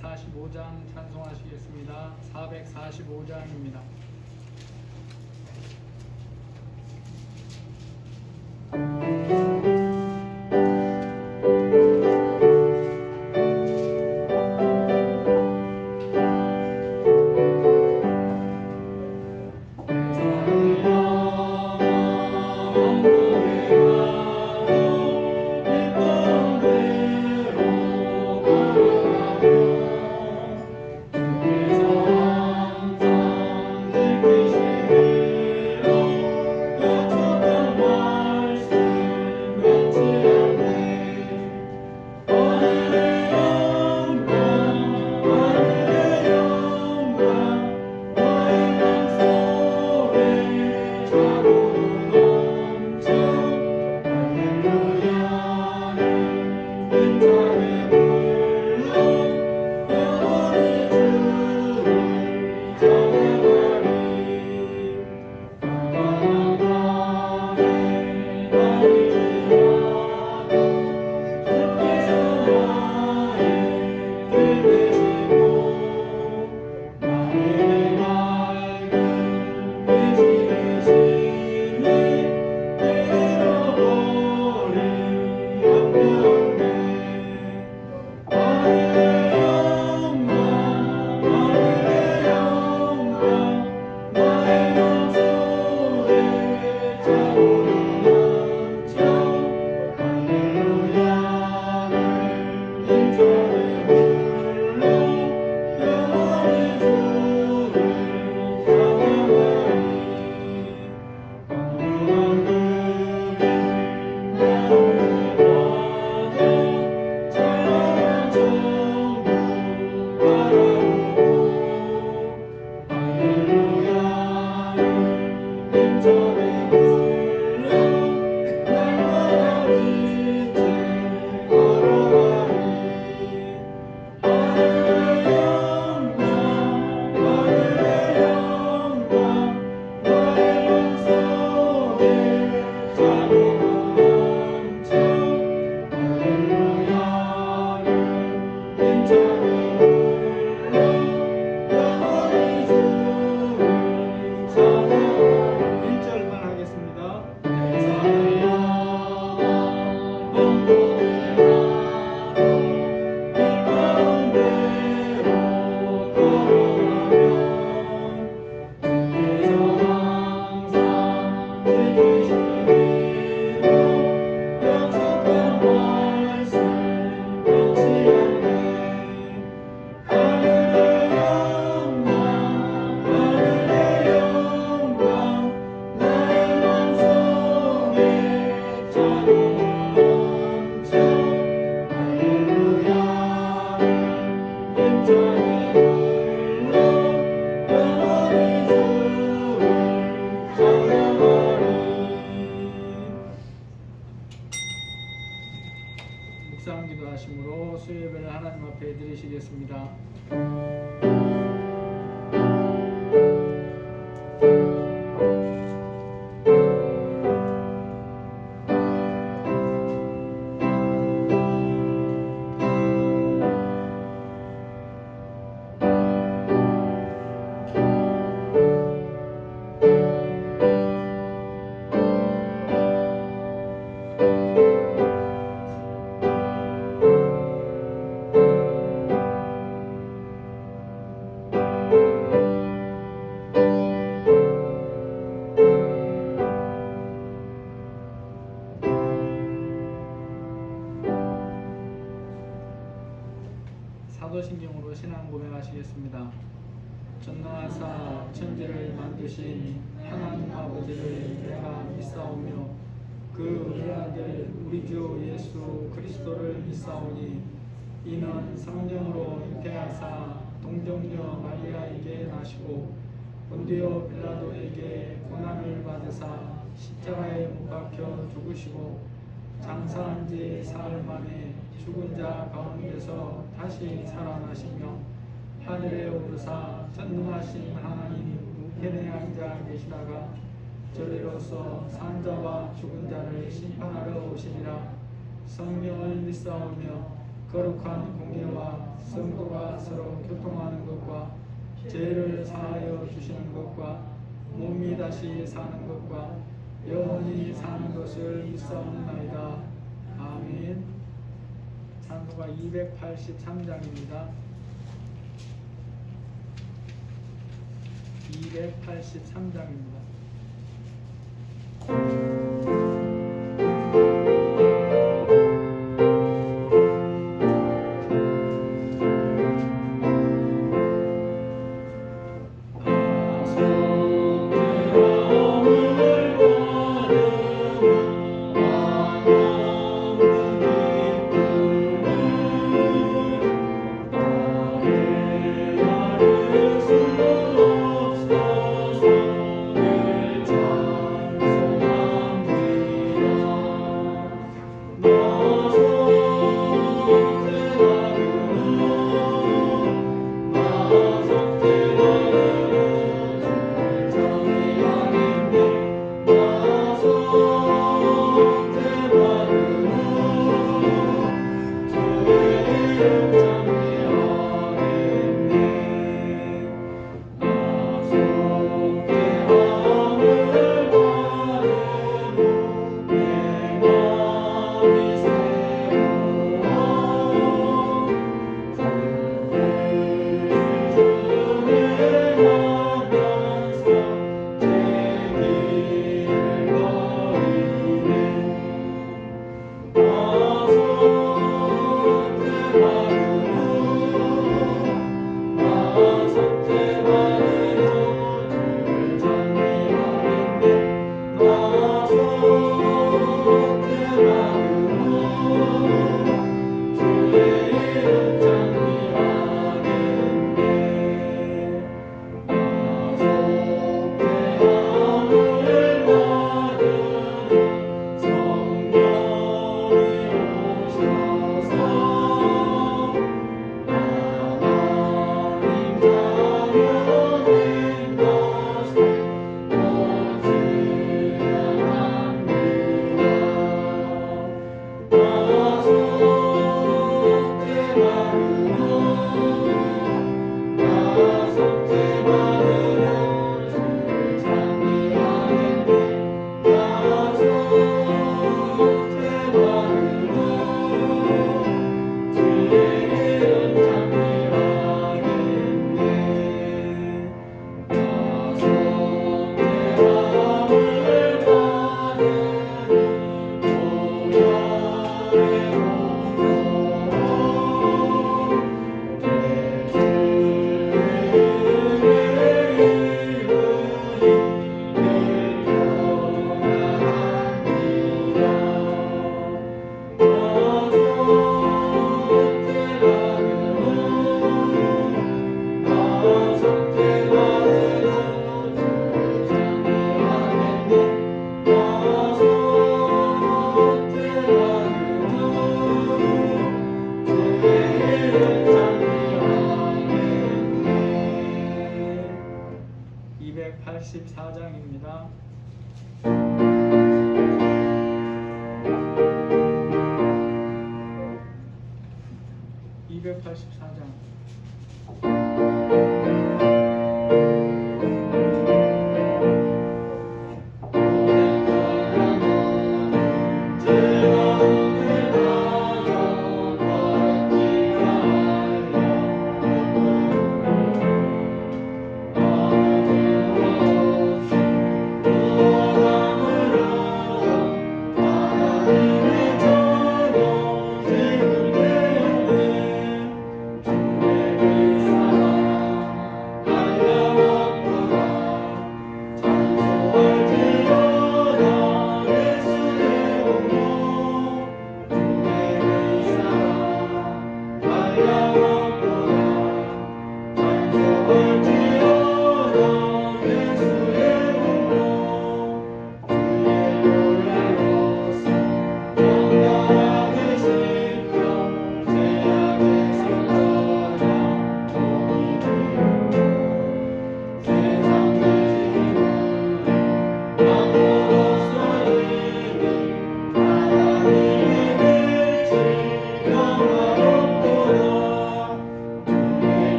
445장 찬송하시겠습니다. 445장입니다. 묵상 기도하심으로 수요예배를 하나님 앞에 드리시겠습니다. 사도신경으로 신앙 고백하시겠습니다. 전능하사 천지를 만드신 하나님 아버지를 내가 믿사오며 그 외아들 우리 주 예수 그리스도를 믿사오니 이는 성령으로 잉태하사 동정녀 마리아에게 나시고 본디오 빌라도에게 고난을 받으사 십자가에 못 박혀 죽으시고 장사한 지 사흘 만에 죽은 자 가운데서 다시 살아나시며 하늘에 오르사 전능하신 하나님 우편에 앉아 계시다가 저리로서 산자와 죽은 자를 심판하러 오시리라. 성령을 믿사오며 거룩한 공예와 성도가 서로 교통하는 것과 죄를 사하여 주시는 것과 몸이 다시 사는 것과 영원히 사는 것을 믿사옵나이다. 아멘. 찬송가 283장입니다. 283장입니다.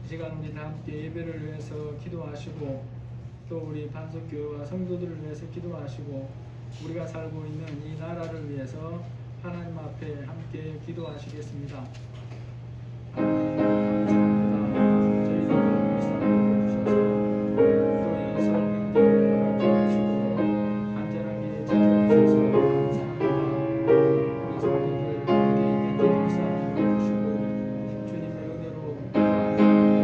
이 시간 우리 다 함께 예배를 위해서 기도하시고 또 우리 반석교회와 성도들을 위해서 기도하시고 우리가 살고 있는 이 나라를 위해서 하나님 앞에 함께 기도하시겠습니다. 하나님 감사합니다. 저희들을 불쌍히 여겨주셔서 또이 성경을 허락해 주시고 안전하게 지켜주셔서 감사합니다. 우리 성도들 어디 있든지 불쌍히 여겨주시고 주님의 은혜로 주시면서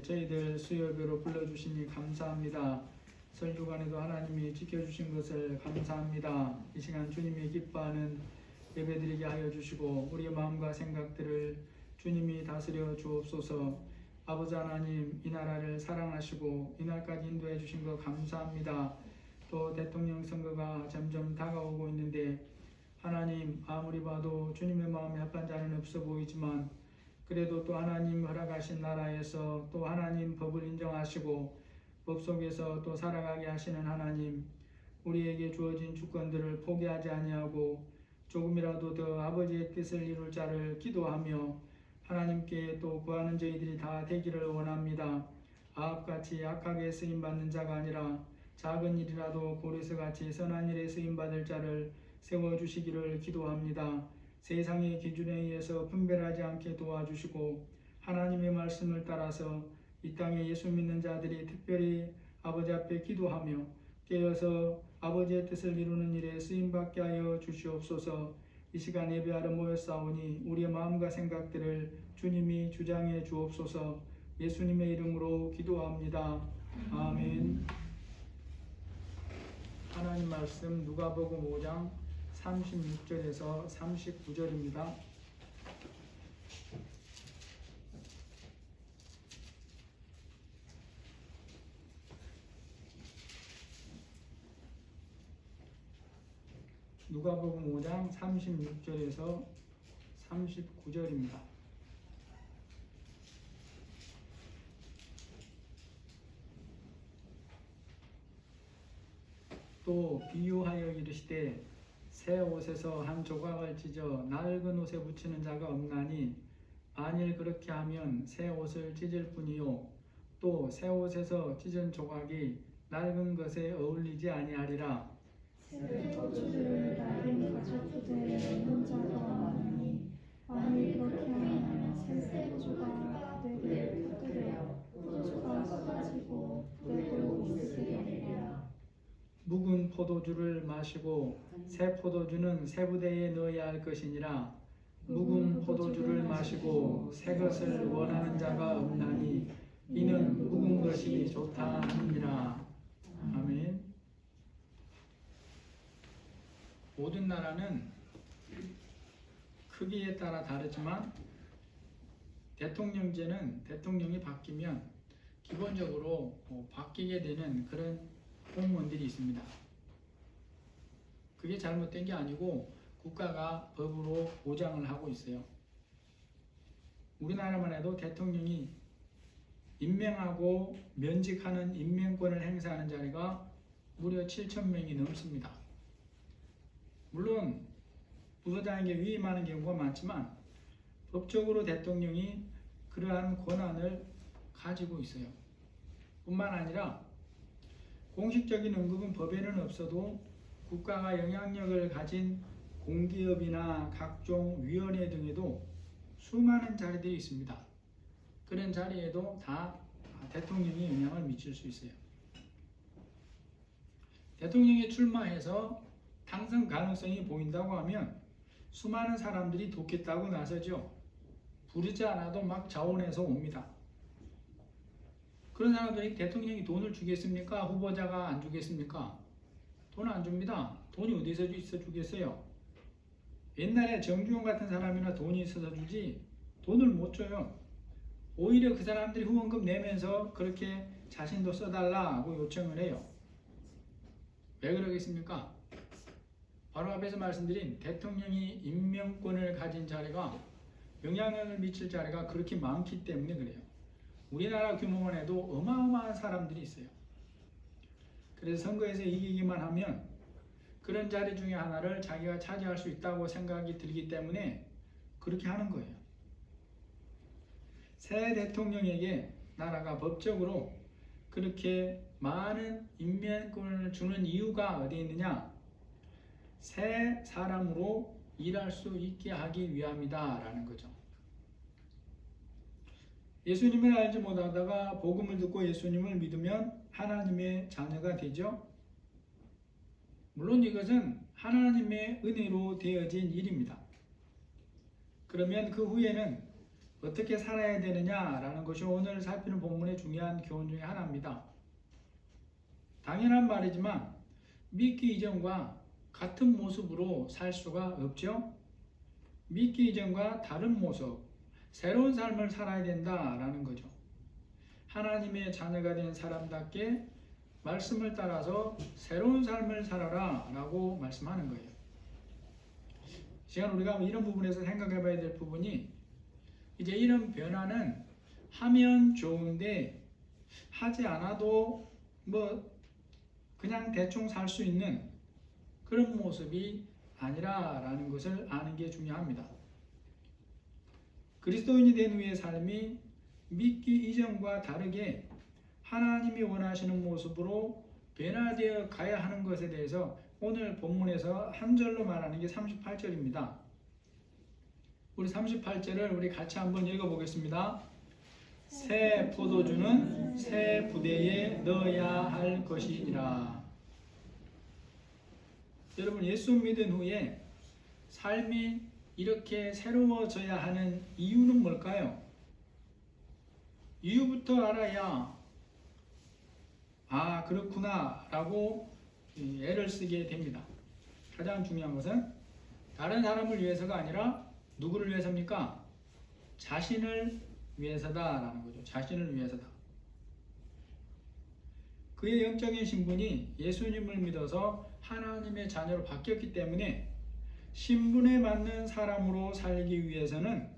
저희들 수요예배로 불러주시니 감사합니다. 설교관에도 하나님이 지켜주신 것을 감사합니다. 이 시간 주님이 기뻐하는 예배드리게 하여 주시고 우리의 마음과 생각들을 주님이 다스려 주옵소서. 아버지 하나님, 이 나라를 사랑하시고 이 날까지 인도해 주신 것 감사합니다. 또 대통령 선거가 점점 다가오고 있는데 하나님, 아무리 봐도 주님의 마음에 합한 자는 없어 보이지만 그래도 또 하나님 허락하신 나라에서 또 하나님 법을 인정하시고 법 속에서 또 살아가게 하시는 하나님, 우리에게 주어진 주권들을 포기하지 아니하고 조금이라도 더 아버지의 뜻을 이룰 자를 기도하며 하나님께 또 구하는 저희들이 다 되기를 원합니다. 아합같이 악하게 쓰임받는 자가 아니라 작은 일이라도 고레스같이 선한 일에 쓰임받을 자를 세워주시기를 기도합니다. 세상의 기준에 의해서 분별하지 않게 도와주시고 하나님의 말씀을 따라서 이 땅에 예수 믿는 자들이 특별히 아버지 앞에 기도하며 깨어서 아버지의 뜻을 이루는 일에 쓰임받게 하여 주시옵소서. 이 시간 예배하러 모였사오니 우리의 마음과 생각들을 주님이 주장해 주옵소서. 예수님의 이름으로 기도합니다. 아멘. 하나님 말씀 누가복음 5장 36절에서 39절입니다. 누가복음 5장 36절에서 39절입니다. 또 비유하여 이르시되 새 옷에서 한 조각을 찢어 낡은 옷에 붙이는 자가 없나니 만일 그렇게 하면 새 옷을 찢을 뿐이요 또 새 옷에서 찢은 조각이 낡은 것에 어울리지 아니하리라. 새 포도주를 낡은 가죽부대에 넣는 자가 많으니 만일 그렇게 하면 새 포도주가 부대를 터뜨려 포도주가 쏟아지고 부대도 못쓰게 하리라. 묵은 포도주를 마시고 새 포도주는 새 부대에 넣어야 할 것이니라. 묵은 포도주를 마시고 새 것을 원하는 자가 없나니 이는 묵은 것이 좋다 함이니라. 아멘. 모든 나라는 크기에 따라 다르지만 대통령제는 대통령이 바뀌면 기본적으로 바뀌게 되는 그런 공무원들이 있습니다. 그게 잘못된 게 아니고 국가가 법으로 보장을 하고 있어요. 우리나라만 해도 대통령이 임명하고 면직하는 임명권을 행사하는 자리가 무려 7,000명이 넘습니다. 물론 부서장에게 위임하는 경우가 많지만 법적으로 대통령이 그러한 권한을 가지고 있어요. 뿐만 아니라 공식적인 언급은 법에는 없어도 국가가 영향력을 가진 공기업이나 각종 위원회 등에도 수많은 자리들이 있습니다. 그런 자리에도 다 대통령이 영향을 미칠 수 있어요. 대통령이 출마해서 당선 가능성이 보인다고 하면 수많은 사람들이 돕겠다고 나서죠. 부르지 않아도 막 자원해서 옵니다. 그런 사람들이 대통령이 돈을 주겠습니까? 후보자가 안 주겠습니까? 돈 안 줍니다. 돈이 어디서 있어 주겠어요? 옛날에 정주영 같은 사람이나 돈이 있어서 주지 돈을 못 줘요. 오히려 그 사람들이 후원금 내면서 그렇게 자신도 써달라고 요청을 해요. 왜 그러겠습니까? 바로 앞에서 말씀드린 대통령이 임명권을 가진 자리가 영향력을 미칠 자리가 그렇게 많기 때문에 그래요. 우리나라 규모만 해도 어마어마한 사람들이 있어요. 그래서 선거에서 이기기만 하면 그런 자리 중에 하나를 자기가 차지할 수 있다고 생각이 들기 때문에 그렇게 하는 거예요. 새 대통령에게 나라가 법적으로 그렇게 많은 임명권을 주는 이유가 어디에 있느냐? 새 사람으로 일할 수 있게 하기 위함이다 라는 거죠. 예수님을 알지 못하다가 복음을 듣고 예수님을 믿으면 하나님의 자녀가 되죠. 물론 이것은 하나님의 은혜로 되어진 일입니다. 그러면 그 후에는 어떻게 살아야 되느냐라는 것이 오늘 살피는 본문의 중요한 교훈 중에 하나입니다. 당연한 말이지만 믿기 이전과 같은 모습으로 살 수가 없죠. 믿기 이전과 다른 모습, 새로운 삶을 살아야 된다라는 거죠. 하나님의 자녀가 된 사람답게 말씀을 따라서 새로운 삶을 살아라 라고 말씀하는 거예요. 시간 우리가 이런 부분에서 생각해 봐야 될 부분이 이제 이런 변화는 하면 좋은데 하지 않아도 뭐 그냥 대충 살 수 있는 그런 모습이 아니라라는 것을 아는 게 중요합니다. 그리스도인이 된 후의 삶이 믿기 이전과 다르게 하나님이 원하시는 모습으로 변화되어 가야 하는 것에 대해서 오늘 본문에서 한 절로 말하는 게 38절입니다. 우리 38절을 우리 같이 한번 읽어보겠습니다. 새 포도주는 새 부대에 넣어야 할 것이니라. 여러분, 예수 믿은 후에 삶이 이렇게 새로워져야 하는 이유는 뭘까요? 이유부터 알아야 그렇구나 라고 애를 쓰게 됩니다. 가장 중요한 것은 다른 사람을 위해서가 아니라 누구를 위해서입니까? 자신을 위해서다라는 거죠. 자신을 위해서다. 그의 영적인 신분이 예수님을 믿어서 하나님의 자녀로 바뀌었기 때문에 신분에 맞는 사람으로 살기 위해서는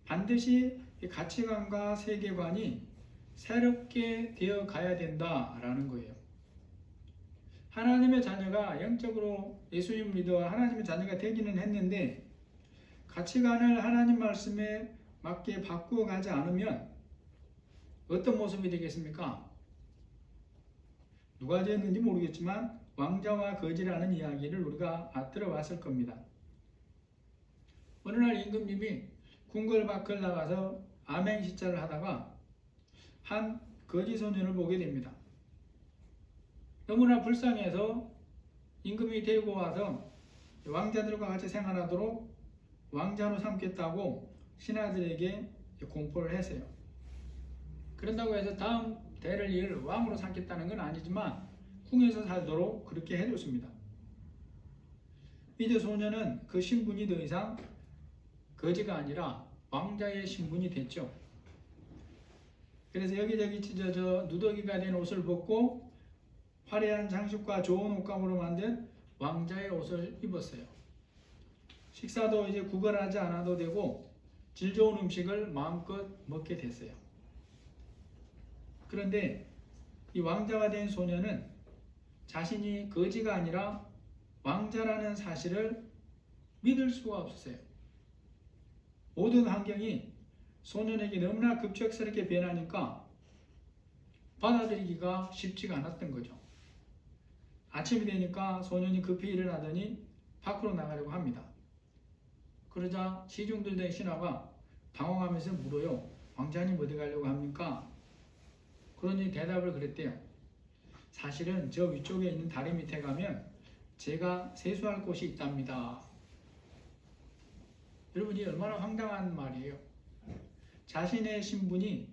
반드시 이 가치관과 세계관이 새롭게 되어 가야 된다라는 거예요. 하나님의 자녀가 영적으로 예수님 믿어 하나님의 자녀가 되기는 했는데 가치관을 하나님 말씀에 맞게 바꾸어 가지 않으면 어떤 모습이 되겠습니까? 누가 지었는지 모르겠지만 왕자와 거지라는 이야기를 우리가 들어봤을 겁니다. 어느 날 임금님이 궁궐 밖을 나가서 암행시자를 하다가 한 거지 소년을 보게 됩니다. 너무나 불쌍해서 임금이 데리고 와서 왕자들과 같이 생활하도록 왕자로 삼겠다고 신하들에게 공포를 했어요. 그런다고 해서 다음 대를 이을 왕으로 삼겠다는 건 아니지만 궁에서 살도록 그렇게 해줬습니다. 이제 소년은 그 신분이 더 이상 거지가 아니라 왕자의 신분이 됐죠. 그래서 여기저기 찢어져 누더기가 된 옷을 벗고 화려한 장식과 좋은 옷감으로 만든 왕자의 옷을 입었어요. 식사도 이제 구걸하지 않아도 되고 질 좋은 음식을 마음껏 먹게 됐어요. 그런데 이 왕자가 된 소년은 자신이 거지가 아니라 왕자라는 사실을 믿을 수가 없었어요. 모든 환경이 소년에게 너무나 급작스럽게 변하니까 받아들이기가 쉽지가 않았던 거죠. 아침이 되니까 소년이 급히 일어나더니 밖으로 나가려고 합니다. 그러자 시중들 된 신하가 당황하면서 물어요. 왕자님 어디 가려고 합니까? 그러니 대답을 그랬대요. 사실은 저 위쪽에 있는 다리 밑에 가면 제가 세수할 곳이 있답니다. 여러분이 얼마나 황당한 말이에요. 자신의 신분이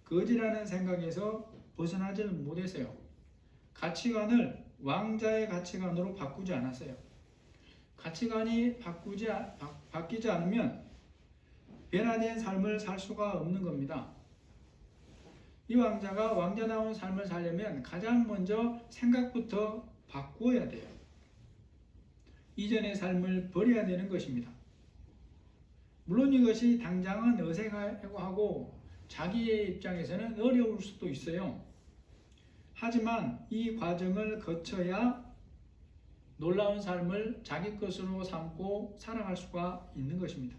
거지라는 생각에서 벗어나지 못했어요. 가치관을 왕자의 가치관으로 바꾸지 않았어요. 가치관이 바뀌지 않으면 변화된 삶을 살 수가 없는 겁니다. 이 왕자가 왕자다운 삶을 살려면 가장 먼저 생각부터 바꾸어야 돼요. 이전의 삶을 버려야 되는 것입니다. 물론 이것이 당장은 어색하고 자기의 입장에서는 어려울 수도 있어요. 하지만 이 과정을 거쳐야 놀라운 삶을 자기 것으로 삼고 살아갈 수가 있는 것입니다.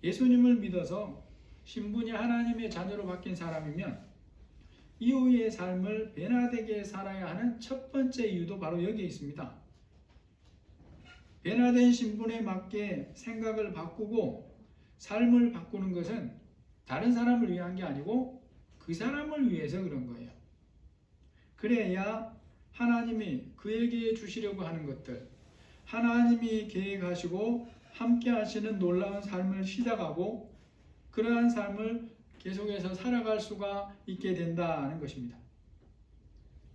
예수님을 믿어서 신분이 하나님의 자녀로 바뀐 사람이면 이후의 삶을 변화되게 살아야 하는 첫 번째 이유도 바로 여기에 있습니다. 변화된 신분에 맞게 생각을 바꾸고 삶을 바꾸는 것은 다른 사람을 위한 게 아니고 그 사람을 위해서 그런 거예요. 그래야 하나님이 그에게 주시려고 하는 것들, 하나님이 계획하시고 함께 하시는 놀라운 삶을 시작하고 그러한 삶을 계속해서 살아갈 수가 있게 된다는 것입니다.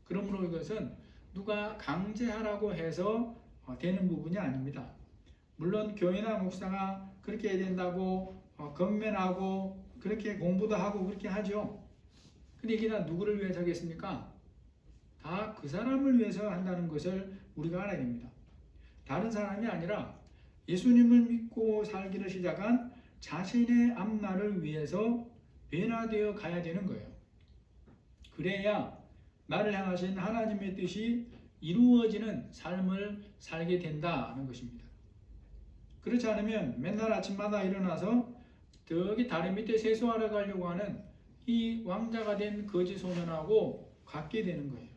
그러므로 이것은 누가 강제하라고 해서 되는 부분이 아닙니다. 물론 교회나 목사가 그렇게 해야 된다고 건면하고 그렇게 공부도 하고 그렇게 하죠. 근데 이게 다 누구를 위해서 하겠습니까? 다 그 사람을 위해서 한다는 것을 우리가 알아야 됩니다. 다른 사람이 아니라 예수님을 믿고 살기를 시작한 자신의 앞날을 위해서 변화되어 가야 되는 거예요. 그래야 나를 향하신 하나님의 뜻이 이루어지는 삶을 살게 된다는 것입니다. 그렇지 않으면 맨날 아침마다 일어나서 저기 다리 밑에 세수하러 가려고 하는 이 왕자가 된 거지 소년하고 같게 되는 거예요.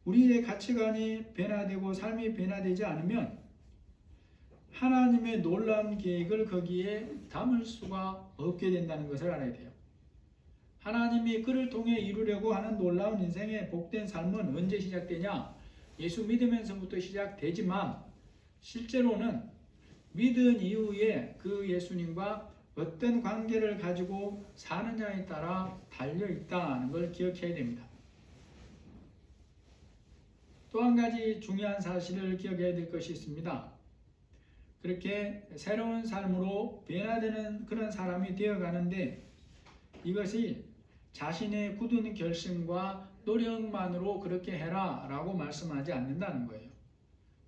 우리의 가치관이 변화되고 삶이 변화되지 않으면 하나님의 놀라운 계획을 거기에 담을 수가 없게 된다는 것을 알아야 돼요. 하나님이 그를 통해 이루려고 하는 놀라운 인생의 복된 삶은 언제 시작되냐? 예수 믿으면서부터 시작되지만 실제로는 믿은 이후에 그 예수님과 어떤 관계를 가지고 사느냐에 따라 달려있다는 걸 기억해야 됩니다. 또 한 가지 중요한 사실을 기억해야 될 것이 있습니다. 그렇게 새로운 삶으로 변화되는 그런 사람이 되어가는데 이것이 자신의 굳은 결심과 노력만으로 그렇게 해라 라고 말씀하지 않는다는 거예요.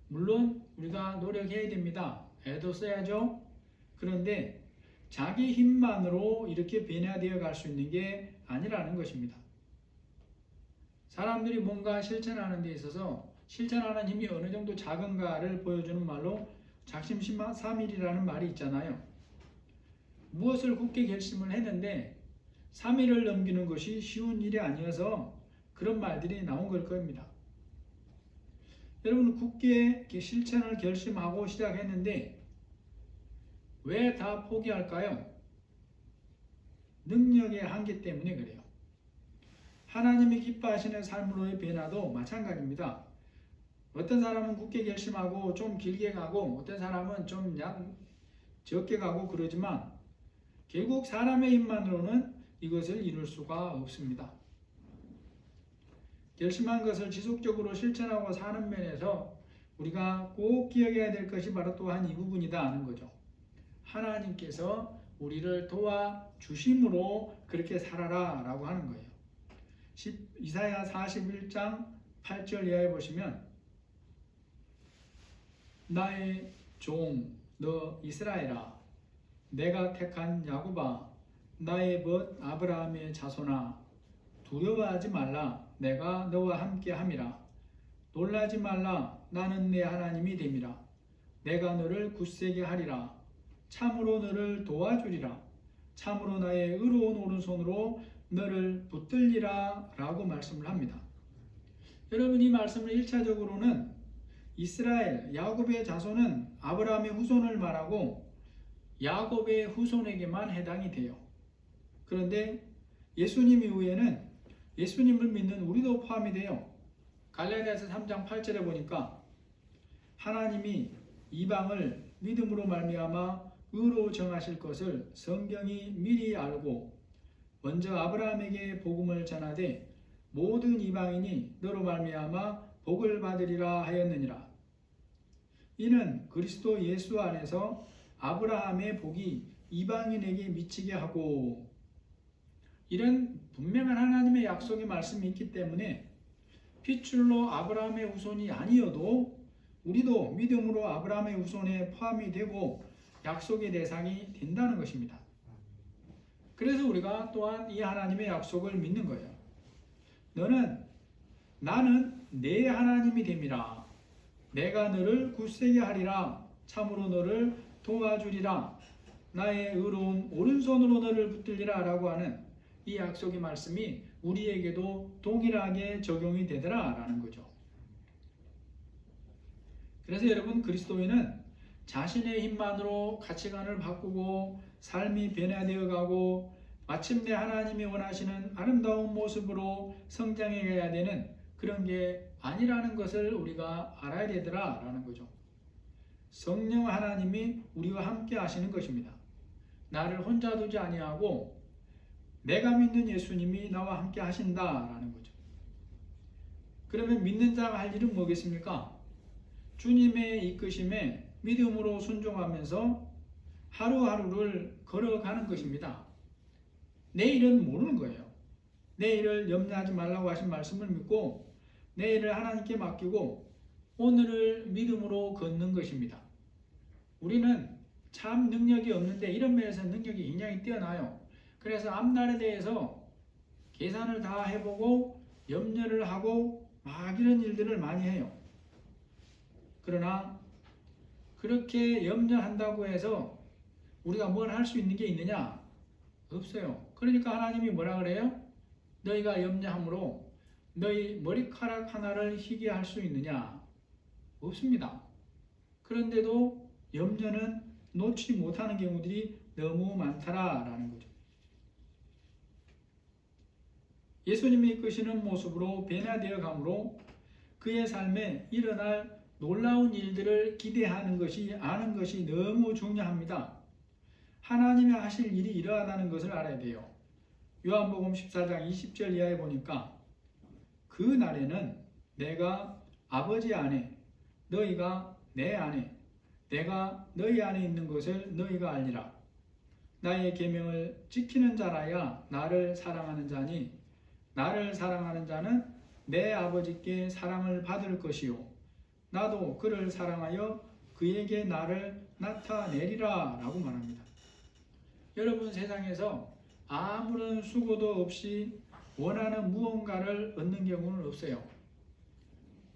물론 우리가 노력해야 됩니다. 애도 써야죠. 그런데 자기 힘만으로 이렇게 변화되어 갈 수 있는 게 아니라는 것입니다. 사람들이 뭔가 실천하는 데 있어서 실천하는 힘이 어느 정도 작은가를 보여주는 말로 작심삼일이라는 말이 있잖아요. 무엇을 굳게 결심을 했는데 3일을 넘기는 것이 쉬운 일이 아니어서 그런 말들이 나온 걸 겁니다. 여러분, 굳게 실천을 결심하고 시작했는데 왜 다 포기할까요? 능력의 한계 때문에 그래요. 하나님이 기뻐하시는 삶으로의 변화도 마찬가지입니다. 어떤 사람은 굳게 결심하고 좀 길게 가고 어떤 사람은 좀 적게 가고 그러지만 결국 사람의 힘만으로는 이것을 이룰 수가 없습니다. 결심한 것을 지속적으로 실천하고 사는 면에서 우리가 꼭 기억해야 될 것이 바로 또한 이 부분이다 하는 거죠. 하나님께서 우리를 도와주심으로 그렇게 살아라 라고 하는 거예요. 이사야 41장 8절 이하에 보시면 나의 종 너 이스라엘아, 내가 택한 야곱아, 나의 벗 아브라함의 자손아, 두려워하지 말라. 내가 너와 함께 함이라. 놀라지 말라. 나는 내 하나님이 됨이라. 내가 너를 굳세게 하리라. 참으로 너를 도와주리라. 참으로 나의 의로운 오른손으로 너를 붙들리라 라고 말씀을 합니다. 여러분, 이 말씀을 1차적으로는 이스라엘, 야곱의 자손은 아브라함의 후손을 말하고 야곱의 후손에게만 해당이 돼요. 그런데 예수님 이후에는 예수님을 믿는 우리도 포함이 돼요. 갈라디아서 3장 8절에 보니까 하나님이 이방을 믿음으로 말미암아 의로 정하실 것을 성경이 미리 알고 먼저 아브라함에게 복음을 전하되 모든 이방인이 너로 말미암아 복을 받으리라 하였느니라. 이는 그리스도 예수 안에서 아브라함의 복이 이방인에게 미치게 하고, 이런 분명한 하나님의 약속의 말씀이 있기 때문에 핏줄로 아브라함의 후손이 아니어도 우리도 믿음으로 아브라함의 후손에 포함이 되고 약속의 대상이 된다는 것입니다. 그래서 우리가 또한 이 하나님의 약속을 믿는 거예요. 나는 내 하나님이 됨이라. 내가 너를 굳세게 하리라. 참으로 너를 도와주리라. 나의 의로운 오른손으로 너를 붙들리라 라고 하는 이 약속의 말씀이 우리에게도 동일하게 적용이 되더라 라는 거죠. 그래서 여러분, 그리스도인은 자신의 힘만으로 가치관을 바꾸고 삶이 변화되어 가고 마침내 하나님이 원하시는 아름다운 모습으로 성장해 가야 되는 그런 게 아니라는 것을 우리가 알아야 되더라 라는 거죠. 성령 하나님이 우리와 함께 하시는 것입니다. 나를 혼자 두지 아니하고 내가 믿는 예수님이 나와 함께 하신다 라는 거죠. 그러면 믿는 자가 할 일은 뭐겠습니까? 주님의 이끄심에 믿음으로 순종하면서 하루하루를 걸어가는 것입니다. 내일은 모르는 거예요. 내일을 염려하지 말라고 하신 말씀을 믿고 내일을 하나님께 맡기고 오늘을 믿음으로 걷는 것입니다. 우리는 참 능력이 없는데 이런 면에서 능력이 굉장히 뛰어나요. 그래서 앞날에 대해서 계산을 다 해보고 염려를 하고 막 이런 일들을 많이 해요. 그러나 그렇게 염려한다고 해서 우리가 뭘 할 수 있는 게 있느냐? 없어요. 그러니까 하나님이 뭐라 그래요? 너희가 염려함으로 너희 머리카락 하나를 희게 할 수 있느냐? 없습니다. 그런데도 염려는 놓지 못하는 경우들이 너무 많다라는 거죠. 예수님이 이끄시는 모습으로 변화되어 가므로 그의 삶에 일어날 놀라운 일들을 기대하는 것이, 아는 것이 너무 중요합니다. 하나님이 하실 일이 이러하다는 것을 알아야 돼요. 요한복음 14장 20절 이하에 보니까 그 날에는 내가 아버지 안에 너희가 내 안에 내가 너희 안에 있는 것을 너희가 알리라. 나의 계명을 지키는 자라야 나를 사랑하는 자니 나를 사랑하는 자는 내 아버지께 사랑을 받을 것이요 나도 그를 사랑하여 그에게 나를 나타내리라 라고 말합니다. 여러분, 세상에서 아무런 수고도 없이 원하는 무언가를 얻는 경우는 없어요.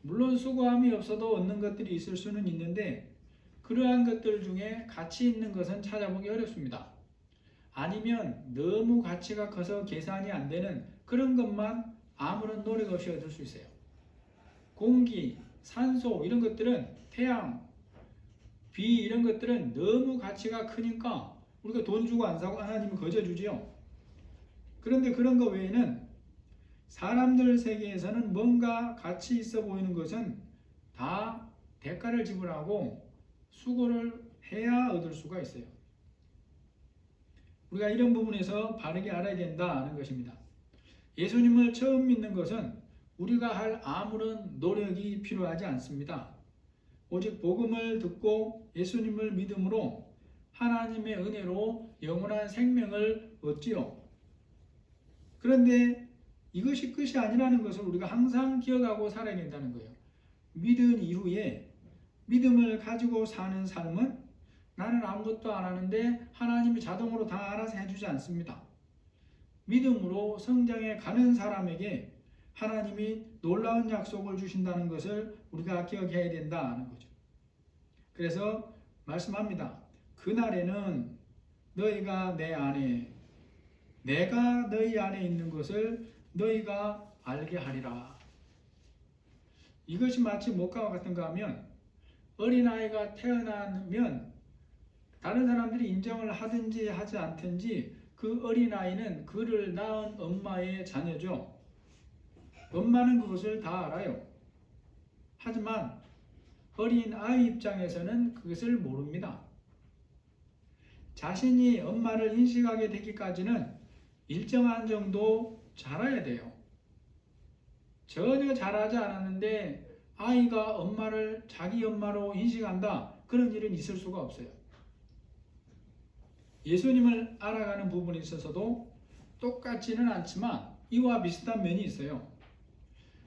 물론 수고함이 없어도 얻는 것들이 있을 수는 있는데 그러한 것들 중에 가치 있는 것은 찾아보기 어렵습니다. 아니면 너무 가치가 커서 계산이 안 되는 그런 것만 아무런 노력 없이 얻을 수 있어요. 공기, 산소 이런 것들은, 태양, 비 이런 것들은 너무 가치가 크니까 우리가 돈 주고 안 사고 하나님은 거저 주지요. 그런데 그런 거 외에는 사람들 세계에서는 뭔가 가치 있어 보이는 것은 다 대가를 지불하고 수고를 해야 얻을 수가 있어요. 우리가 이런 부분에서 바르게 알아야 된다는 것입니다. 예수님을 처음 믿는 것은 우리가 할 아무런 노력이 필요하지 않습니다. 오직 복음을 듣고 예수님을 믿음으로 하나님의 은혜로 영원한 생명을 얻지요. 그런데 이것이 끝이 아니라는 것을 우리가 항상 기억하고 살아야 된다는 거예요. 믿은 이후에 믿음을 가지고 사는 삶은 나는 아무것도 안 하는데 하나님이 자동으로 다 알아서 해주지 않습니다. 믿음으로 성장해 가는 사람에게 하나님이 놀라운 약속을 주신다는 것을 우리가 기억해야 된다는 거죠. 그래서 말씀합니다. 그날에는 너희가 내 안에, 내가 너희 안에 있는 것을 너희가 알게 하리라. 이것이 마치 무엇과 같은가 하면 어린아이가 태어나면 다른 사람들이 인정을 하든지 하지 않든지 그 어린아이는 그를 낳은 엄마의 자녀죠. 엄마는 그것을 다 알아요. 하지만 어린아이 입장에서는 그것을 모릅니다. 자신이 엄마를 인식하게 되기까지는 일정한 정도 자라야 돼요. 전혀 자라지 않았는데 아이가 엄마를 자기 엄마로 인식한다, 그런 일은 있을 수가 없어요. 예수님을 알아가는 부분에 있어서도 똑같지는 않지만 이와 비슷한 면이 있어요.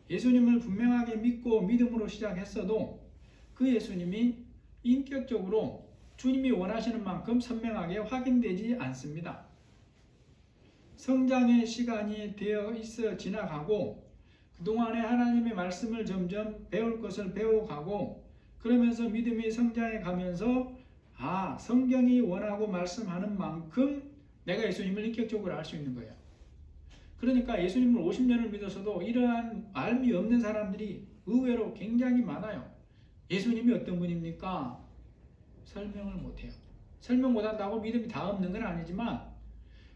예수님을 분명하게 믿고 믿음으로 시작했어도 그 예수님이 인격적으로 주님이 원하시는 만큼 선명하게 확인되지 않습니다. 성장의 시간이 되어 있어 지나가고 그동안에 하나님의 말씀을 점점 배울 것을 배워가고 그러면서 믿음이 성장해 가면서 성경이 원하고 말씀하는 만큼 내가 예수님을 인격적으로 알 수 있는 거예요. 그러니까 예수님을 50년을 믿어서도 이러한 알미 없는 사람들이 의외로 굉장히 많아요. 예수님이 어떤 분입니까? 설명을 못해요. 설명 못한다고 믿음이 다 없는 건 아니지만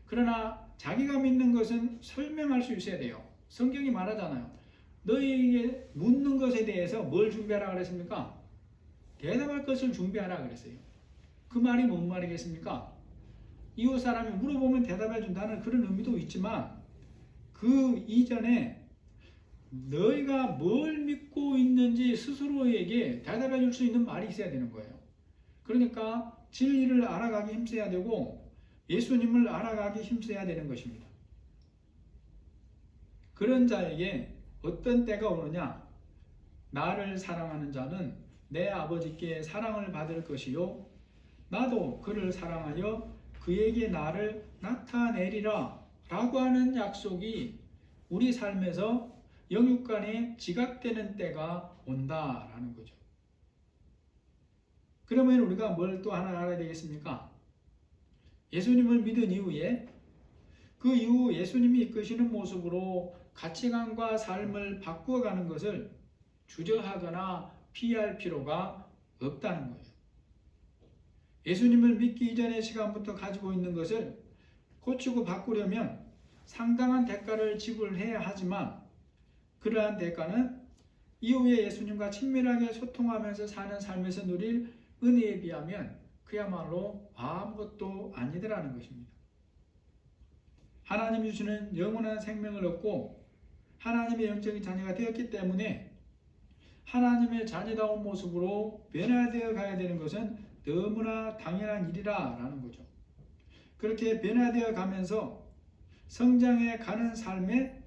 그러나 자기가 믿는 것은 설명할 수 있어야 돼요. 성경이 말하잖아요. 너희에게 묻는 것에 대해서 뭘 준비하라 그랬습니까? 대답할 것을 준비하라 그랬어요. 그 말이 뭔 말이겠습니까? 이웃 사람이 물어보면 대답해 준다는 그런 의미도 있지만 그 이전에 너희가 뭘 믿고 있는지 스스로에게 대답해 줄 수 있는 말이 있어야 되는 거예요. 그러니까 진리를 알아가기 힘써야 되고 예수님을 알아가기 힘써야 되는 것입니다. 그런 자에게 어떤 때가 오느냐? 나를 사랑하는 자는 내 아버지께 사랑을 받을 것이요 나도 그를 사랑하여 그에게 나를 나타내리라 라고 하는 약속이 우리 삶에서 영육간에 지각되는 때가 온다라는 거죠. 그러면 우리가 뭘 또 하나 알아야 되겠습니까? 예수님을 믿은 이후에 그 이후 예수님이 이끄시는 모습으로 가치관과 삶을 바꾸어가는 것을 주저하거나 피할 필요가 없다는 거예요. 예수님을 믿기 이전의 시간부터 가지고 있는 것을 고치고 바꾸려면 상당한 대가를 지불해야 하지만 그러한 대가는 이후에 예수님과 친밀하게 소통하면서 사는 삶에서 누릴 은혜에 비하면 그야말로 아무것도 아니더라는 것입니다. 하나님이 주시는 영원한 생명을 얻고 하나님의 영적인 자녀가 되었기 때문에 하나님의 자녀다운 모습으로 변화되어 가야 되는 것은 너무나 당연한 일이라 라는 거죠. 그렇게 변화되어 가면서 성장해 가는 삶에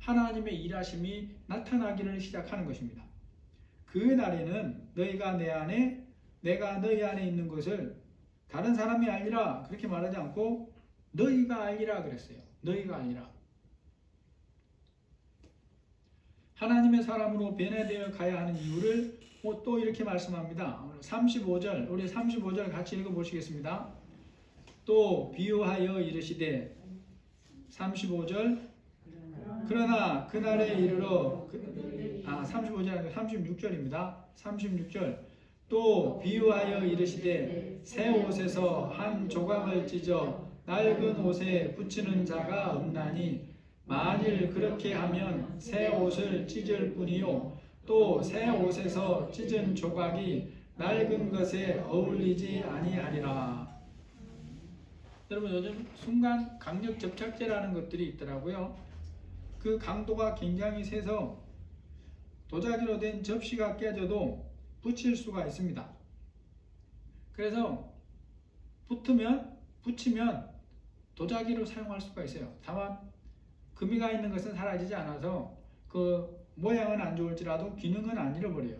하나님의 일하심이 나타나기를 시작하는 것입니다. 그 날에는 너희가 내 안에 내가 너희 안에 있는 것을 다른 사람이 알리라 그렇게 말하지 않고 너희가 알리라 그랬어요. 너희가 알리라. 하나님의 사람으로 변화되어 가야 하는 이유를 또 이렇게 말씀합니다. 35절 우리 35절 같이 읽어보시겠습니다. 또 비유하여 이르시되 35절 그러나 그날에 이르러 35절 아니고 36절입니다. 36절 또 비유하여 이르시되 새 옷에서 한 조각을 찢어 낡은 옷에 붙이는 자가 없나니 만일 그렇게 하면 새 옷을 찢을 뿐이요 또 새 옷에서 찢은 조각이 낡은 것에 어울리지 아니하리라. 여러분 요즘 순간 강력 접착제라는 것들이 있더라고요. 그 강도가 굉장히 세서 도자기로 된 접시가 깨져도 붙일 수가 있습니다. 그래서 붙이면 도자기로 사용할 수가 있어요. 다만 금이가 있는 것은 사라지지 않아서 그 모양은 안 좋을지라도 기능은 안 잃어버려요.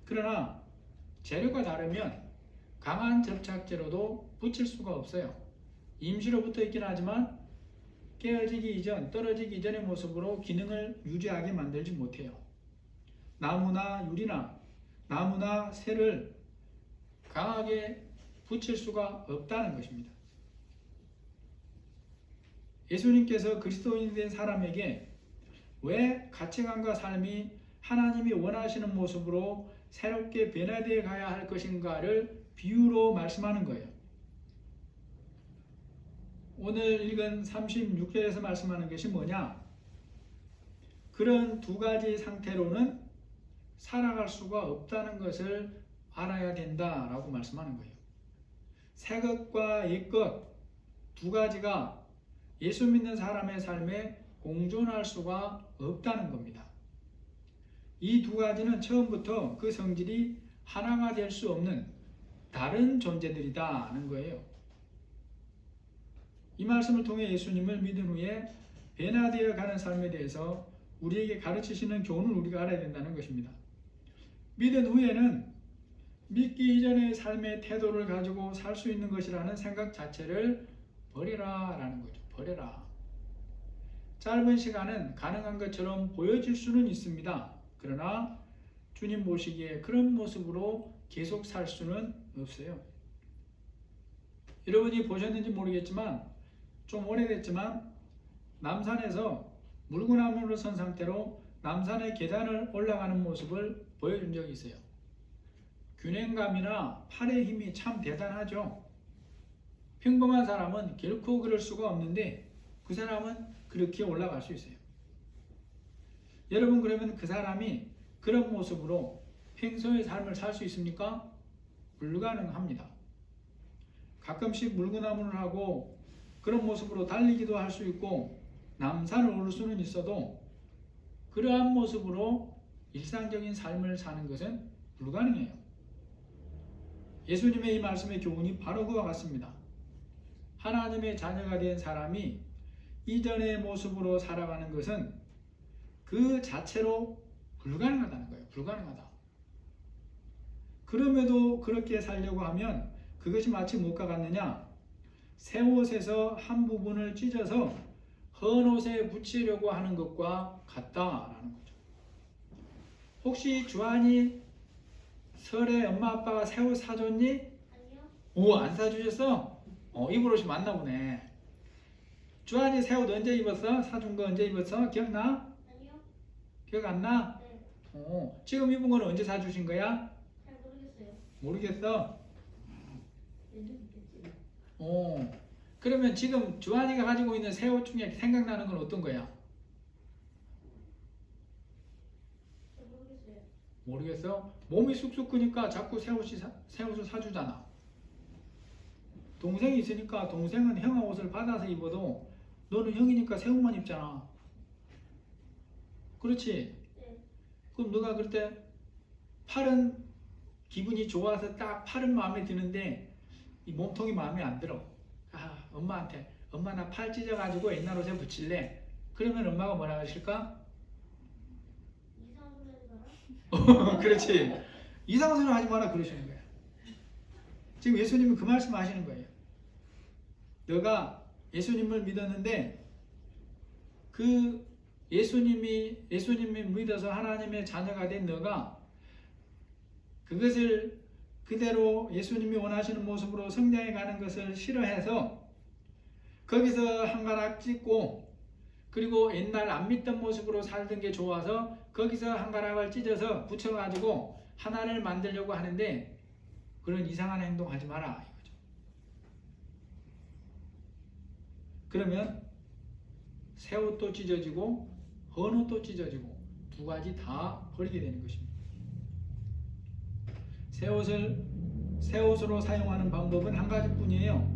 그러나 재료가 다르면 강한 접착제로도 붙일 수가 없어요. 임시로 붙어 있긴 하지만 깨어지기 이전, 떨어지기 이전의 모습으로 기능을 유지하게 만들지 못해요. 나무나 유리나 나무나 쇠를 강하게 붙일 수가 없다는 것입니다. 예수님께서 그리스도인이 된 사람에게 왜 가치관과 삶이 하나님이 원하시는 모습으로 새롭게 변화되어 가야 할 것인가를 비유로 말씀하는 거예요. 오늘 읽은 36절에서 말씀하는 것이 뭐냐? 그런 두 가지 상태로는 살아갈 수가 없다는 것을 알아야 된다라고 말씀하는 거예요. 새 것과 옛 것 두 가지가 예수 믿는 사람의 삶에 공존할 수가 없다는 겁니다. 이 두 가지는 처음부터 그 성질이 하나가 될 수 없는 다른 존재들이다는 거예요. 이 말씀을 통해 예수님을 믿은 후에 변화되어 가는 삶에 대해서 우리에게 가르치시는 교훈을 우리가 알아야 된다는 것입니다. 믿은 후에는 믿기 이전의 삶의 태도를 가지고 살 수 있는 것이라는 생각 자체를 버리라 라는 거죠. 버려라. 짧은 시간은 가능한 것처럼 보여질 수는 있습니다. 그러나 주님 보시기에 그런 모습으로 계속 살 수는 없어요. 여러분이 보셨는지 모르겠지만 좀 오래됐지만 남산에서 물구나무로 선 상태로 남산의 계단을 올라가는 모습을 보여준 적이 있어요. 균형감이나 팔의 힘이 참 대단하죠. 평범한 사람은 결코 그럴 수가 없는데 그 사람은 그렇게 올라갈 수 있어요. 여러분 그러면 그 사람이 그런 모습으로 평소의 삶을 살 수 있습니까? 불가능합니다. 가끔씩 물구나무를 하고 그런 모습으로 달리기도 할 수 있고 남산을 오를 수는 있어도 그러한 모습으로 일상적인 삶을 사는 것은 불가능해요. 예수님의 이 말씀의 교훈이 바로 그와 같습니다. 하나님의 자녀가 된 사람이 이전의 모습으로 살아가는 것은 그 자체로 불가능하다는 거예요. 불가능하다. 그럼에도 그렇게 살려고 하면 그것이 마치 무엇과 같느냐? 새 옷에서 한 부분을 찢어서 헌 옷에 붙이려고 하는 것과 같다라는 거죠. 혹시 주한이 설에 엄마 아빠가 새 옷 사줬니? 아니요. 오, 안 사주셨어? 입을 옷이 맞나 보네. 주한이 새 옷 언제 입었어? 사준 거 언제 입었어? 기억나? 아니요. 기억 안 나? 네. 지금 입은 거는 언제 사주신 거야? 잘 모르겠어요. 모르겠어? 예전 있겠지. 그러면 지금 주한이가 가지고 있는 새 옷 중에 생각나는 건 어떤 거야? 잘 모르겠어요. 모르겠어? 몸이 쑥쑥 크니까 자꾸 새 옷을 사주잖아. 동생이 있으니까 동생은 형아 옷을 받아서 입어도 너는 형이니까 새 옷만 입잖아. 그렇지? 네. 그럼 너가 그럴 때 팔은 기분이 좋아서 딱 팔은 마음에 드는데 이 몸통이 마음에 안 들어. 엄마한테 엄마 나 팔 찢어가지고 옛날 옷에 붙일래. 그러면 엄마가 뭐라 하실까? 이상한 소리 하지 마라. 그렇지. 이상한 소리 하지 마라 그러시는 거야. 지금 예수님이 그 말씀 하시는 거예요. 너가 예수님을 믿었는데 그 예수님이 믿어서 하나님의 자녀가 된 너가 그것을 그대로 예수님이 원하시는 모습으로 성장해 가는 것을 싫어해서 거기서 한 가락 찢고 그리고 옛날 안 믿던 모습으로 살던 게 좋아서 거기서 한 가락을 찢어서 붙여가지고 하나를 만들려고 하는데 그런 이상한 행동 하지 마라 이거죠. 그러면 새 옷도 찢어지고 헌 옷도 찢어지고 두 가지 다 버리게 되는 것입니다. 새 옷으로 사용하는 방법은 한 가지뿐이에요.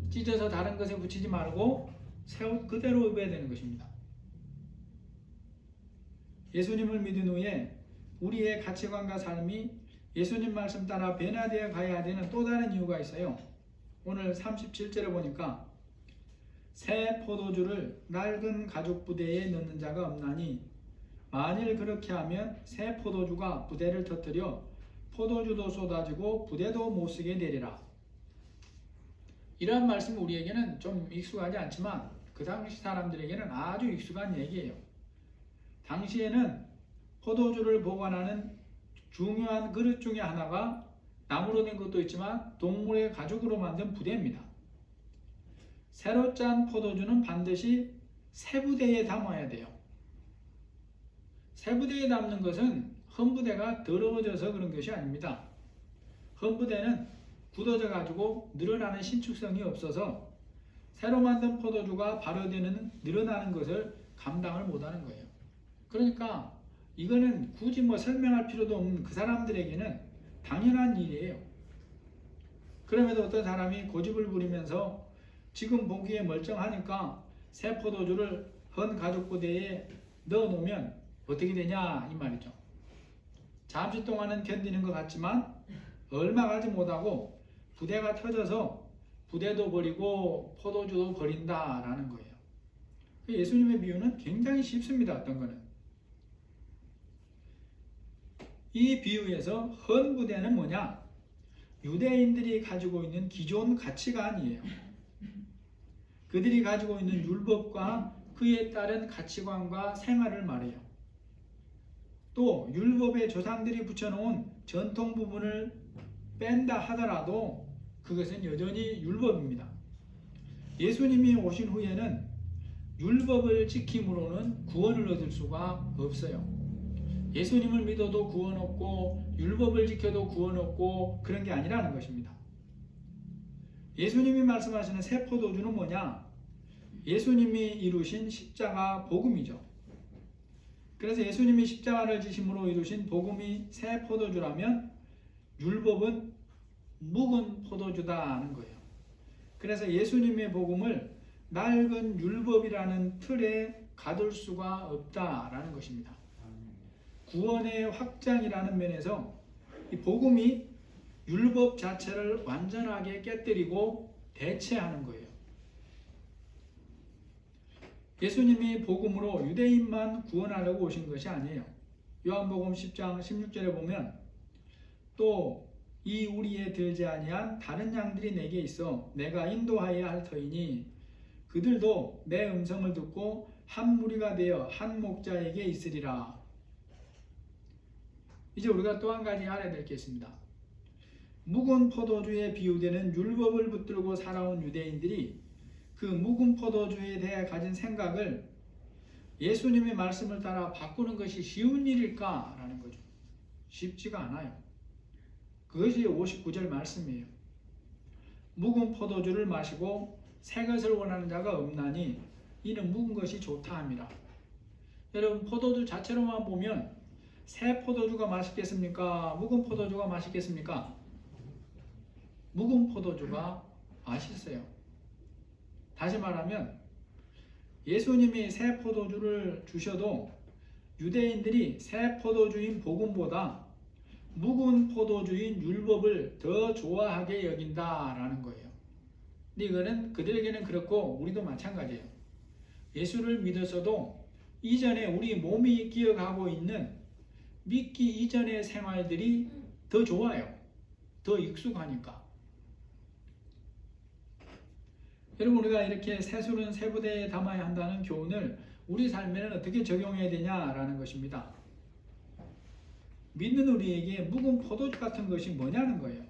찢어서 다른 것에 붙이지 말고 새 옷 그대로 입어야 되는 것입니다. 예수님을 믿은 후에 우리의 가치관과 삶이 예수님 말씀 따라 변화되어 가야 되는 또 다른 이유가 있어요. 오늘 37절에 보니까 새 포도주를 낡은 가죽 부대에 넣는 자가 없나니 만일 그렇게 하면 새 포도주가 부대를 터뜨려 포도주도 쏟아지고 부대도 못쓰게 되리라. 이러한 말씀은 우리에게는 좀 익숙하지 않지만 그 당시 사람들에게는 아주 익숙한 얘기예요. 당시에는 포도주를 보관하는 중요한 그릇 중에 하나가 나무로 된 것도 있지만 동물의 가죽으로 만든 부대입니다. 새로 짠 포도주는 반드시 새 부대에 담아야 돼요. 새 부대에 담는 것은 헌 부대가 더러워져서 그런 것이 아닙니다. 헌 부대는 굳어져 가지고 늘어나는 신축성이 없어서 새로 만든 포도주가 발효되는 늘어나는 것을 감당을 못하는 거예요. 그러니까 이거는 굳이 설명할 필요도 없는 그 사람들에게는 당연한 일이에요. 그럼에도 어떤 사람이 고집을 부리면서 지금 보기에 멀쩡하니까 새 포도주를 헌 가죽 부대에 넣어 놓으면 어떻게 되냐 이 말이죠. 잠시 동안은 견디는 것 같지만 얼마 가지 못하고 부대가 터져서 부대도 버리고 포도주도 버린다라는 거예요. 예수님의 비유는 굉장히 쉽습니다. 어떤 거는 이 비유에서 헌 부대는 뭐냐? 유대인들이 가지고 있는 기존 가치관이에요. 그들이 가지고 있는 율법과 그에 따른 가치관과 생활을 말해요. 또 율법의 조상들이 붙여놓은 전통 부분을 뺀다 하더라도 그것은 여전히 율법입니다. 예수님이 오신 후에는 율법을 지킴으로는 구원을 얻을 수가 없어요. 예수님을 믿어도 구원 없고 율법을 지켜도 구원 없고 그런 게 아니라는 것입니다. 예수님이 말씀하시는 새 포도주는 뭐냐? 예수님이 이루신 십자가 복음이죠. 그래서 예수님이 십자가를 지심으로 이루신 복음이 새 포도주라면 율법은 묵은 포도주다는 거예요. 그래서 예수님의 복음을 낡은 율법이라는 틀에 가둘 수가 없다라는 것입니다. 구원의 확장이라는 면에서 이 복음이 율법 자체를 완전하게 깨뜨리고 대체하는 거예요. 예수님이 복음으로 유대인만 구원하려고 오신 것이 아니에요. 요한복음 10장 16절에 보면 또 이 우리에 들지 아니한 다른 양들이 내게 있어 내가 인도하여야 할 터이니 그들도 내 음성을 듣고 한 무리가 되어 한 목자에게 있으리라. 이제 우리가 또 한 가지 알아야 될 게 있습니다. 묵은 포도주에 비유되는 율법을 붙들고 살아온 유대인들이 그 묵은 포도주에 대해 가진 생각을 예수님의 말씀을 따라 바꾸는 것이 쉬운 일일까라는 거죠. 쉽지가 않아요. 그것이 59절 말씀이에요. 묵은 포도주를 마시고 새 것을 원하는 자가 없나니 이는 묵은 것이 좋다 함이라. 여러분 포도주 자체로만 보면 새 포도주가 맛있겠습니까? 묵은 포도주가 맛있겠습니까? 묵은 포도주가 맛있어요. 다시 말하면 예수님이 새 포도주를 주셔도 유대인들이 새 포도주인 복음보다 묵은 포도주인 율법을 더 좋아하게 여긴다라는 거예요. 근데 이거는 그들에게는 그렇고 우리도 마찬가지예요. 예수를 믿었어도 이전에 우리 몸이 기억하고 있는 믿기 이전의 생활들이 더 좋아요. 더 익숙하니까. 여러분, 우리가 이렇게 새술은 새부대에 담아야 한다는 교훈을 우리 삶에는 어떻게 적용해야 되냐라는 것입니다. 믿는 우리에게 묵은 포도주 같은 것이 뭐냐는 거예요.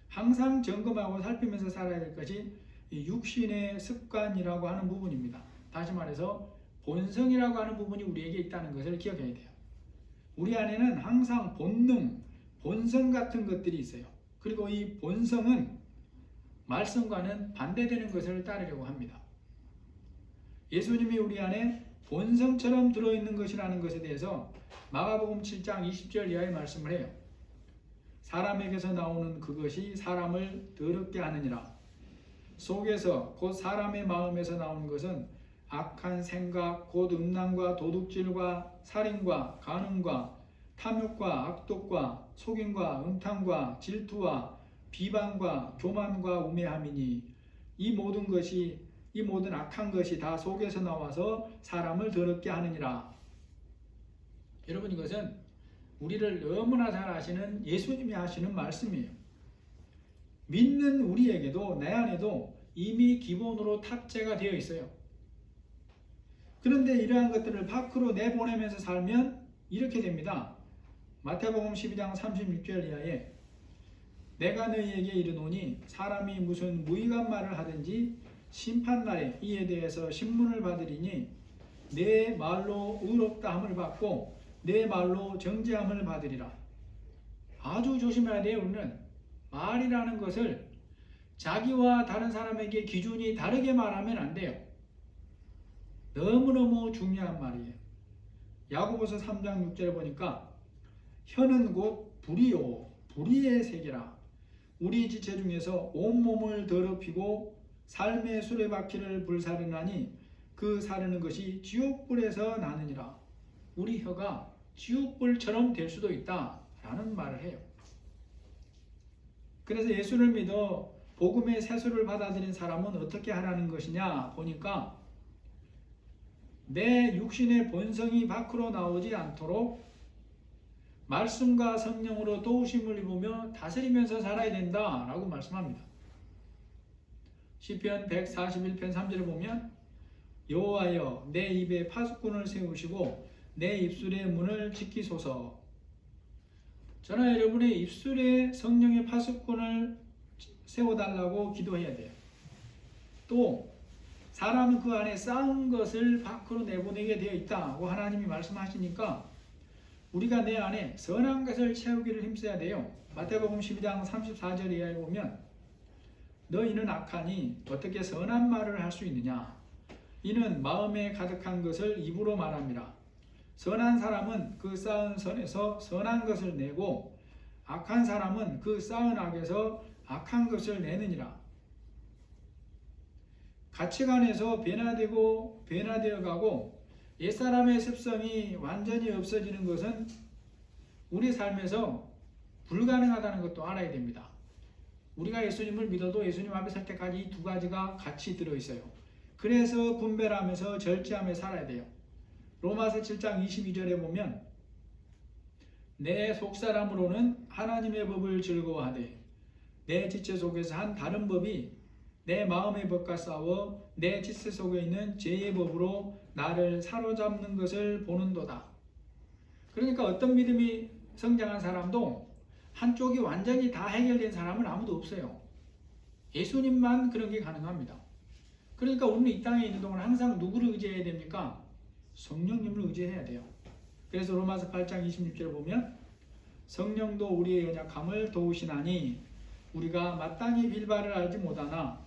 항상 점검하고 살피면서 살아야 될 것이 육신의 습관이라고 하는 부분입니다. 다시 말해서 본성이라고 하는 부분이 우리에게 있다는 것을 기억해야 돼요. 우리 안에는 항상 본능, 본성 같은 것들이 있어요. 그리고 이 본성은 말씀과는 반대되는 것을 따르려고 합니다. 예수님이 우리 안에 본성처럼 들어있는 것이라는 것에 대해서 마가복음 7장 20절 이하의 말씀을 해요. 사람에게서 나오는 그것이 사람을 더럽게 하느니라. 속에서 곧 사람의 마음에서 나오는 것은 악한 생각, 곧 음란과 도둑질과 살인과 간음과 탐욕과 악독과 속임과 음탕과 질투와 비방과 교만과 우매함이니 이 모든 악한 것이 다 속에서 나와서 사람을 더럽게 하느니라. 여러분, 이것은 우리를 너무나 잘 아시는 예수님이 하시는 말씀이에요. 믿는 우리에게도 내 안에도 이미 기본으로 탑재가 되어 있어요. 그런데 이러한 것들을 밖으로 내보내면서 살면 이렇게 됩니다. 마태복음 12장 36절 이하에 내가 너희에게 이르노니 사람이 무슨 무익한 말을 하든지 심판날에 이에 대해서 신문을 받으리니 내 말로 의롭다함을 받고 내 말로 정죄함을 받으리라. 아주 조심해야 돼요. 우리는 말이라는 것을 자기와 다른 사람에게 기준이 다르게 말하면 안 돼요. 너무너무 중요한 말이에요. 야고보서 3장 6절에 보니까 혀는 곧 불이요 불의의 세계라. 우리 지체 중에서 온몸을 더럽히고 삶의 수레바퀴를 불사르나니 그 사르는 것이 지옥불에서 나느니라. 우리 혀가 지옥불처럼 될 수도 있다라는 말을 해요. 그래서 예수를 믿어 복음의 세수를 받아들인 사람은 어떻게 하라는 것이냐 보니까 내 육신의 본성이 밖으로 나오지 않도록 말씀과 성령으로 도우심을 입으며 다스리면서 살아야 된다라고 말씀합니다. 시편 141편 3절에 보면 여호와여 내 입에 파수꾼을 세우시고 내 입술의 문을 지키소서. 저는 여러분의 입술에 성령의 파수꾼을 세워달라고 기도해야 돼요. 또 사람은 그 안에 쌓은 것을 밖으로 내보내게 되어 있다고 하나님이 말씀하시니까 우리가 내 안에 선한 것을 채우기를 힘써야 돼요. 마태복음 12장 34절 이하에 보면 너희는 악하니 어떻게 선한 말을 할 수 있느냐. 이는 마음에 가득한 것을 입으로 말합니다. 선한 사람은 그 쌓은 선에서 선한 것을 내고 악한 사람은 그 쌓은 악에서 악한 것을 내느니라. 가치관에서 변화되어 가고 옛사람의 습성이 완전히 없어지는 것은 우리 삶에서 불가능하다는 것도 알아야 됩니다. 우리가 예수님을 믿어도 예수님 앞에 설 때까지 이 두 가지가 같이 들어있어요. 그래서 분별하면서 절제하며 살아야 돼요. 로마서 7장 22절에 보면 내 속사람으로는 하나님의 법을 즐거워하되 내 지체 속에서 한 다른 법이 내 마음의 법과 싸워 내 지체 속에 있는 죄의 법으로 나를 사로잡는 것을 보는도다. 그러니까 어떤 믿음이 성장한 사람도 한쪽이 완전히 다 해결된 사람은 아무도 없어요. 예수님만 그런 게 가능합니다. 그러니까 우리는 이 땅에 있는 동안 항상 누구를 의지해야 됩니까? 성령님을 의지해야 돼요. 그래서 로마서 8장 26절에 보면 성령도 우리의 연약함을 도우시나니 우리가 마땅히 빌바를 알지 못하나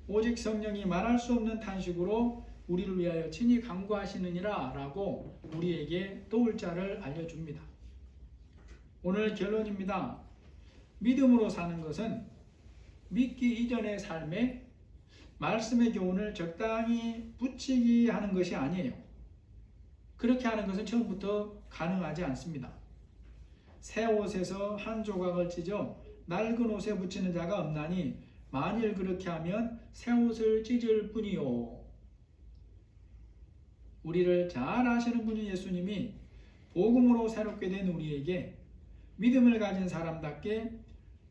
오직 성령이 말할 수 없는 탄식으로 우리를 위하여 친히 간구하시느니라 라고 우리에게 도울 자를 알려줍니다. 오늘 결론입니다. 믿음으로 사는 것은 믿기 이전의 삶에 말씀의 교훈을 적당히 붙이기 하는 것이 아니에요. 그렇게 하는 것은 처음부터 가능하지 않습니다. 새 옷에서 한 조각을 찢어 낡은 옷에 붙이는 자가 없나니 만일 그렇게 하면 새 옷을 찢을 뿐이요. 우리를 잘 아시는 분인 예수님이 복음으로 새롭게 된 우리에게 믿음을 가진 사람답게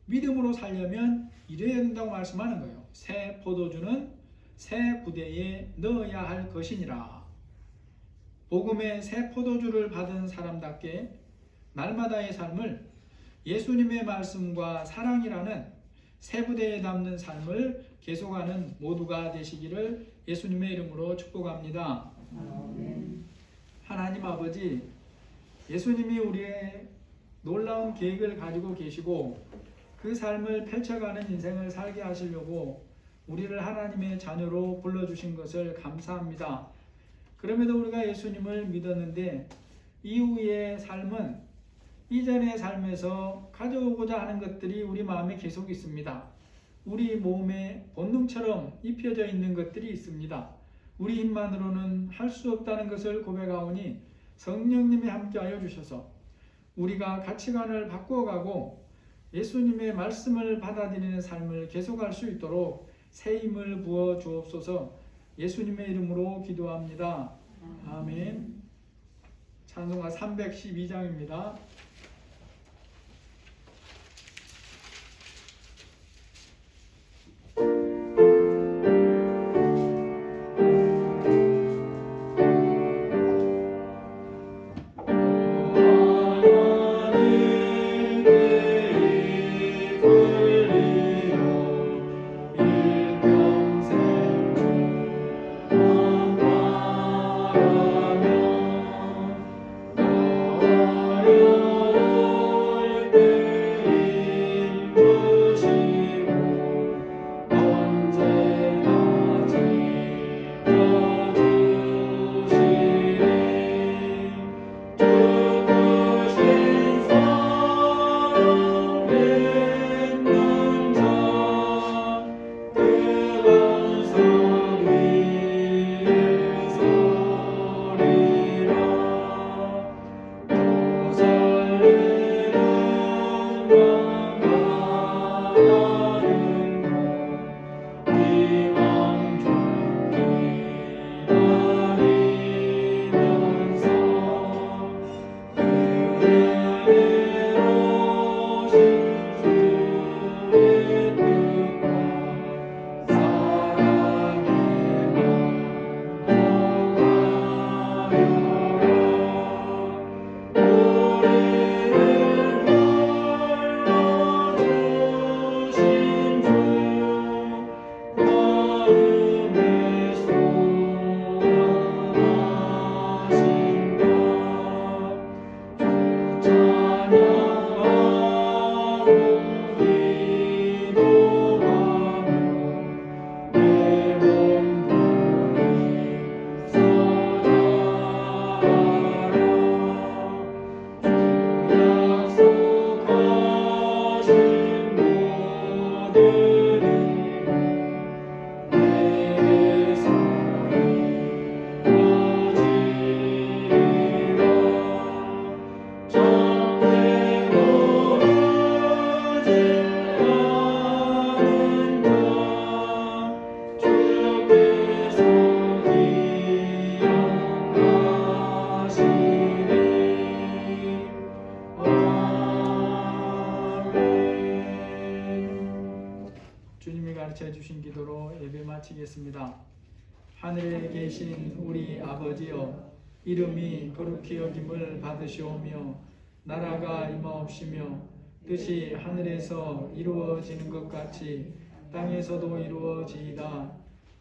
믿음으로 살려면 이래야 된다고 말씀하는 거예요. 새 포도주는 새 부대에 넣어야 할 것이니라. 복음의 새 포도주를 받은 사람답게 날마다의 삶을 예수님의 말씀과 사랑이라는 새 부대에 담는 삶을 계속하는 모두가 되시기를 예수님의 이름으로 축복합니다. 하나님 아버지, 예수님이 우리의 놀라운 계획을 가지고 계시고 그 삶을 펼쳐가는 인생을 살게 하시려고 우리를 하나님의 자녀로 불러주신 것을 감사합니다. 그럼에도 우리가 예수님을 믿었는데 이후의 삶은 이전의 삶에서 가져오고자 하는 것들이 우리 마음에 계속 있습니다. 우리 몸에 본능처럼 입혀져 있는 것들이 있습니다. 우리 힘만으로는 할 수 없다는 것을 고백하오니 성령님이 함께하여 주셔서 우리가 가치관을 바꾸어가고 예수님의 말씀을 받아들이는 삶을 계속할 수 있도록 새 힘을 부어 주옵소서. 예수님의 이름으로 기도합니다. 아멘. 찬송가 312장입니다. 가르쳐 주신 기도로 예배 마치겠습니다. 하늘에 계신 우리 아버지여, 이름이 거룩히 여김을 받으시오며 나라가 임하옵시며 뜻이 하늘에서 이루어지는 것 같이 땅에서도 이루어지이다.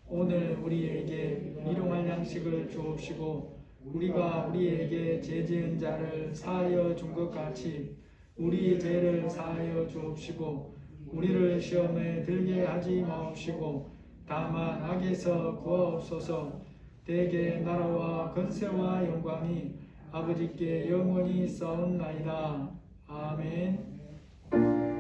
오늘 우리에게 일용할 양식을 주옵시고 우리가 우리에게 죄지은 자를 사하여 준 것 같이 우리 죄를 사하여 주옵시고 우리를 시험에 들게 하지 마옵시고 다만 악에서 구하옵소서. 대개 나라와 권세와 영광이 아버지께 영원히 있사옵나이다. 아멘.